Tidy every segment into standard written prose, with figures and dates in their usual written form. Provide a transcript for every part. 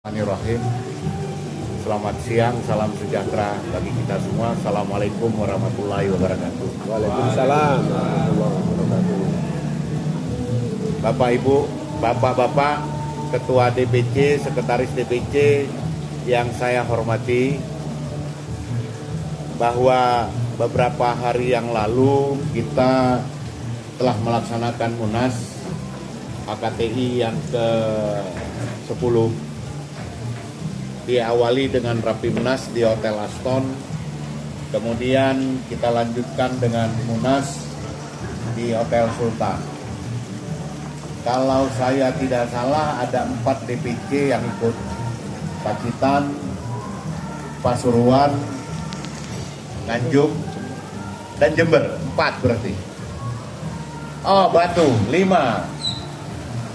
Bismillahirrahmanirrahim. Selamat siang, salam sejahtera bagi kita semua. Assalamualaikum warahmatullahi wabarakatuh. Waalaikumsalam warahmatullahi wabarakatuh. Bapak Ibu, Bapak-Bapak, Ketua DPC, Sekretaris DPC yang saya hormati, bahwa beberapa hari yang lalu kita telah melaksanakan Munas HKTI yang ke-10. Diawali dengan Rapimnas di Hotel Aston, kemudian kita lanjutkan dengan Munas di Hotel Sultan. Kalau saya tidak salah ada 4 DPC yang ikut, Pacitan, Pasuruan, Nganjuk, dan Jember. 4 berarti. Oh, Batu 5,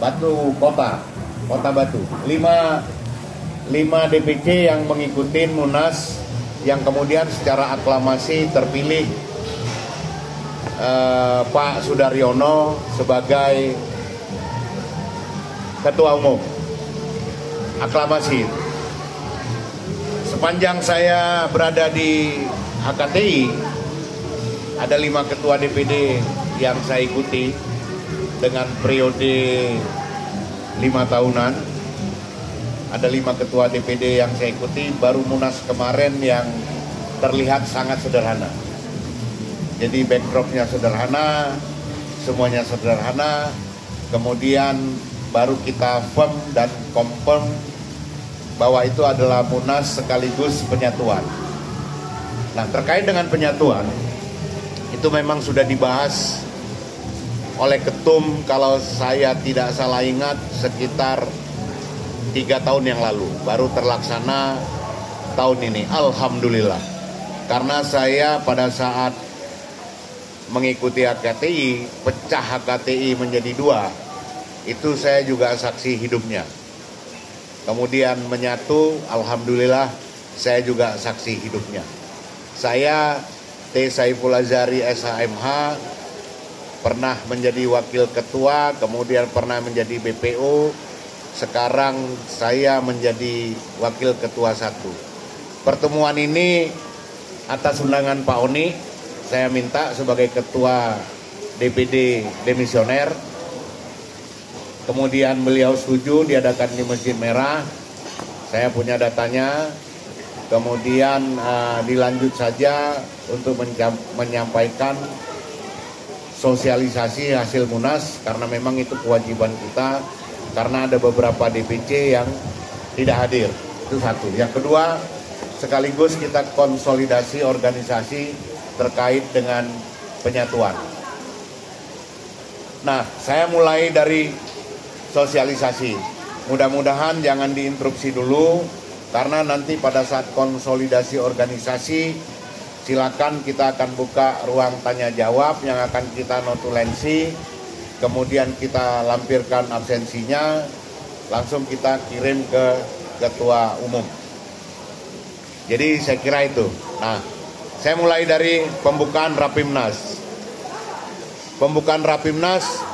Batu Kota Batu 5 DPC yang mengikuti Munas, yang kemudian secara aklamasi terpilih Pak Sudaryono sebagai Ketua Umum. Aklamasi. Sepanjang saya berada di HKTI, ada 5 Ketua DPD yang saya ikuti dengan periode 5 tahunan. Ada 5 Ketua DPD yang saya ikuti, baru Munas kemarin yang terlihat sangat sederhana. Jadi backdropnya sederhana, semuanya sederhana, kemudian baru kita firm dan confirm bahwa itu adalah Munas sekaligus penyatuan. Nah, terkait dengan penyatuan, itu memang sudah dibahas oleh Ketum, kalau saya tidak salah ingat, sekitar 3 tahun yang lalu, baru terlaksana tahun ini. Alhamdulillah. Karena saya pada saat mengikuti HKTI, pecah HKTI menjadi 2, itu saya juga saksi hidupnya. Kemudian menyatu, alhamdulillah saya juga saksi hidupnya. Saya T. Saiful Azhari SHMH, pernah menjadi wakil ketua, kemudian pernah menjadi BPO. Sekarang saya menjadi wakil ketua 1. Pertemuan ini atas undangan Pak Oni, saya minta sebagai ketua DPD demisioner. Kemudian beliau setuju diadakan di Masjid Merah. Saya punya datanya. Kemudian dilanjut saja untuk menyampaikan sosialisasi hasil Munas, karena memang itu kewajiban kita. Karena ada beberapa DPC yang tidak hadir. Itu 1. Yang kedua, sekaligus kita konsolidasi organisasi terkait dengan penyatuan. Nah, saya mulai dari sosialisasi. Mudah-mudahan jangan diinterupsi dulu, karena nanti pada saat konsolidasi organisasi, silakan kita akan buka ruang tanya jawab yang akan kita notulensi. Kemudian kita lampirkan absensinya, langsung kita kirim ke Ketua Umum. Jadi saya kira itu. Nah, saya mulai dari pembukaan Rapimnas. Pembukaan Rapimnas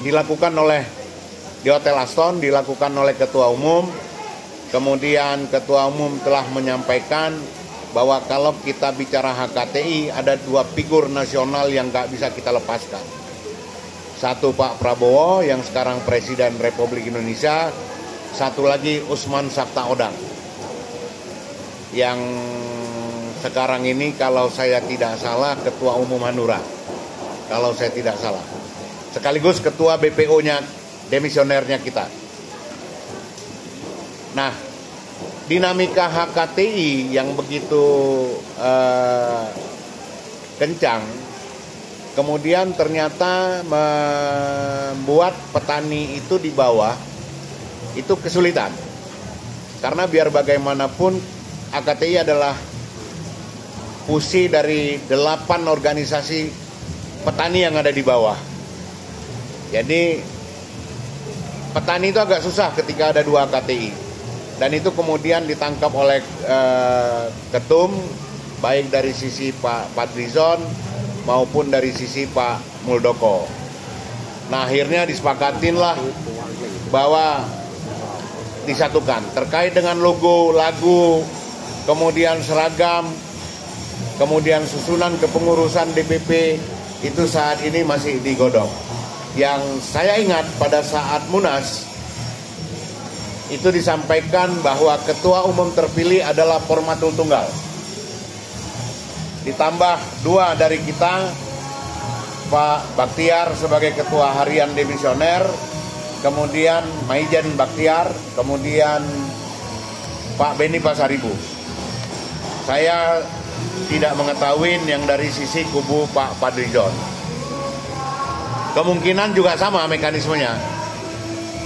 dilakukan di Hotel Aston, dilakukan oleh Ketua Umum. Kemudian Ketua Umum telah menyampaikan bahwa kalau kita bicara HKTI, ada 2 figur nasional yang nggak bisa kita lepaskan. 1 Pak Prabowo yang sekarang Presiden Republik Indonesia, 1 lagi Usman Sabtaodang yang sekarang ini kalau saya tidak salah Ketua Umum Hanura, kalau saya tidak salah, sekaligus Ketua BPO-nya, demisionernya kita. Nah, dinamika HKTI yang begitu kencang, kemudian ternyata membuat petani itu di bawah itu kesulitan. Karena biar bagaimanapun HKTI adalah fusi dari 8 organisasi petani yang ada di bawah. Jadi petani itu agak susah ketika ada 2 HKTI. Dan itu kemudian ditangkap oleh Ketum, baik dari sisi Pak Fadlizon maupun dari sisi Pak Muldoko. Nah, akhirnya disepakatinlah bahwa disatukan. Terkait dengan logo, lagu, kemudian seragam, kemudian susunan kepengurusan DPP, itu saat ini masih digodok. Yang saya ingat pada saat Munas, itu disampaikan bahwa ketua umum terpilih adalah formatur tunggal. Ditambah 2 dari kita, Pak Baktiar sebagai ketua harian demisioner, kemudian Maijen Baktiar, kemudian Pak Beni Pasaribu. Saya tidak mengetahui yang dari sisi kubu Pak Fadlizon. Kemungkinan juga sama mekanismenya.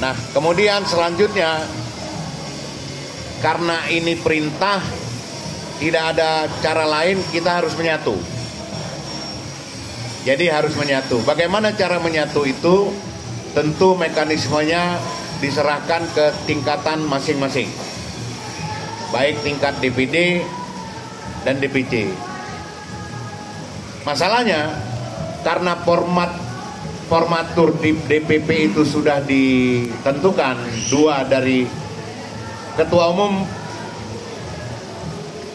Nah, kemudian selanjutnya, karena ini perintah, tidak ada cara lain, kita harus menyatu. Jadi harus menyatu. Bagaimana cara menyatu itu? Tentu mekanismenya diserahkan ke tingkatan masing-masing. Baik tingkat DPD dan DPC. Masalahnya, karena formatur di DPP itu sudah ditentukan, 2 dari ketua umum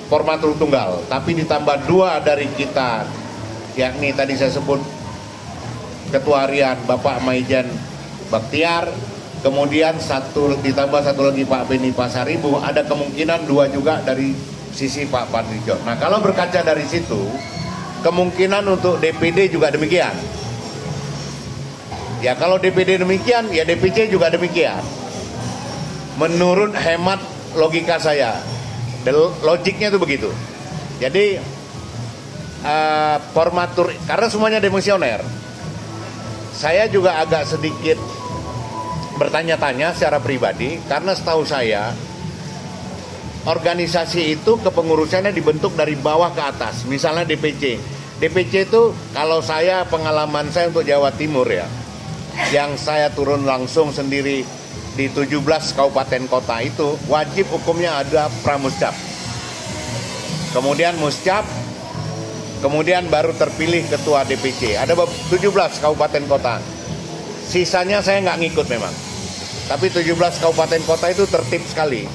formatur tunggal, tapi ditambah 2 dari kita, yakni tadi saya sebut ketua harian Bapak Maijen Baktiar, kemudian ditambah 1 lagi Pak Beni Pasaribu, ada kemungkinan 2 juga dari sisi Pak Fadlizon. Nah, kalau berkaca dari situ, kemungkinan untuk DPD juga demikian. Ya, kalau DPD demikian, ya DPC juga demikian. Menurut hemat logika saya, logiknya itu begitu. Jadi formatur, karena semuanya demisioner, saya juga agak sedikit bertanya-tanya secara pribadi, karena setahu saya organisasi itu kepengurusannya dibentuk dari bawah ke atas. Misalnya DPC itu, kalau saya, pengalaman saya untuk Jawa Timur ya, yang saya turun langsung sendiri di 17 kabupaten kota, itu wajib hukumnya ada pramuscap, kemudian muscap, kemudian baru terpilih ketua DPC. Ada 17 kabupaten kota. Sisanya saya nggak ngikut memang. Tapi 17 kabupaten kota itu tertib sekali.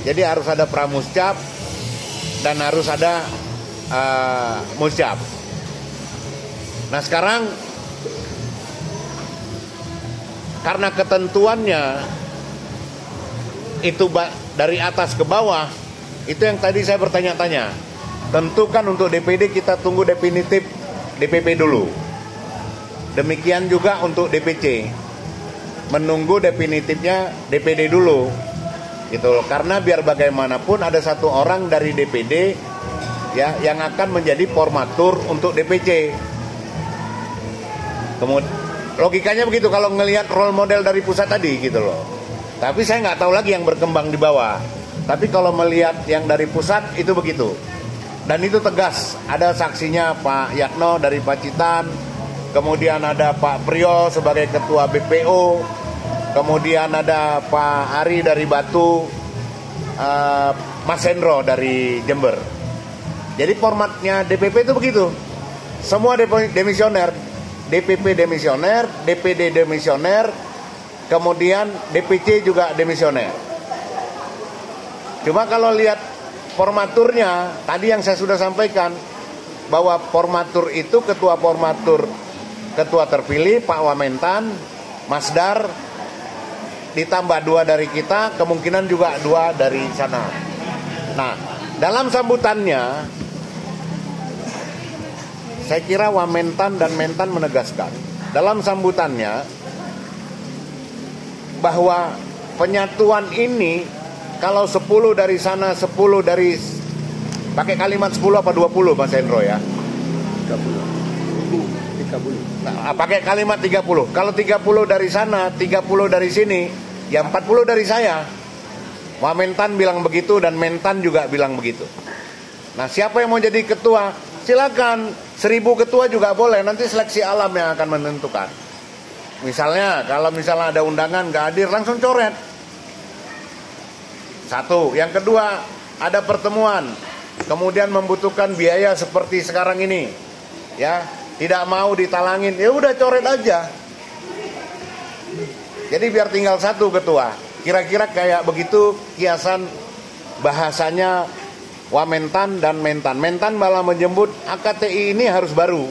Jadi harus ada pramuscap dan harus ada muscap. Nah, sekarang karena ketentuannya itu dari atas ke bawah, itu yang tadi saya bertanya-tanya. Tentukan untuk DPD kita tunggu definitif DPP dulu. Demikian juga untuk DPC. Menunggu definitifnya DPD dulu. Gitu loh. Karena biar bagaimanapun ada 1 orang dari DPD ya yang akan menjadi formatur untuk DPC. Kemudian logikanya begitu kalau ngelihat role model dari pusat tadi gitu loh. Tapi saya nggak tahu lagi yang berkembang di bawah. Tapi kalau melihat yang dari pusat itu begitu. Dan itu tegas, ada saksinya Pak Yatno dari Pacitan, kemudian ada Pak Priyo sebagai ketua BPO, kemudian ada Pak Ari dari Batu, Mas Hendro dari Jember. Jadi formatnya DPP itu begitu, semua demisioner, DPP demisioner, DPD demisioner, kemudian DPC juga demisioner. Cuma kalau lihat formaturnya, tadi yang saya sudah sampaikan, bahwa formatur itu ketua terpilih Pak Wamentan, Mas Dar, ditambah 2 dari kita, kemungkinan juga 2 dari sana. Nah, dalam sambutannya, saya kira Wamentan dan Mentan menegaskan, dalam sambutannya, bahwa penyatuan ini, kalau 10 dari sana, 10 dari, pakai kalimat 10 apa 20 Mas Hendro ya? 30. Nah, pakai kalimat 30. Kalau 30 dari sana, 30 dari sini, ya 40 dari saya. Wamentan bilang begitu dan Mentan juga bilang begitu. Nah, siapa yang mau jadi ketua? Silakan, 1000 ketua juga boleh. Nanti seleksi alam yang akan menentukan. Misalnya, kalau misalnya ada undangan nggak hadir, langsung coret. 1. Yang kedua, ada pertemuan, kemudian membutuhkan biaya seperti sekarang ini, ya, tidak mau ditalangin, ya udah coret aja. Jadi biar tinggal 1 ketua. Kira-kira kayak begitu kiasan bahasanya Wamentan dan Mentan. Mentan malah menyebut AKTI ini harus baru.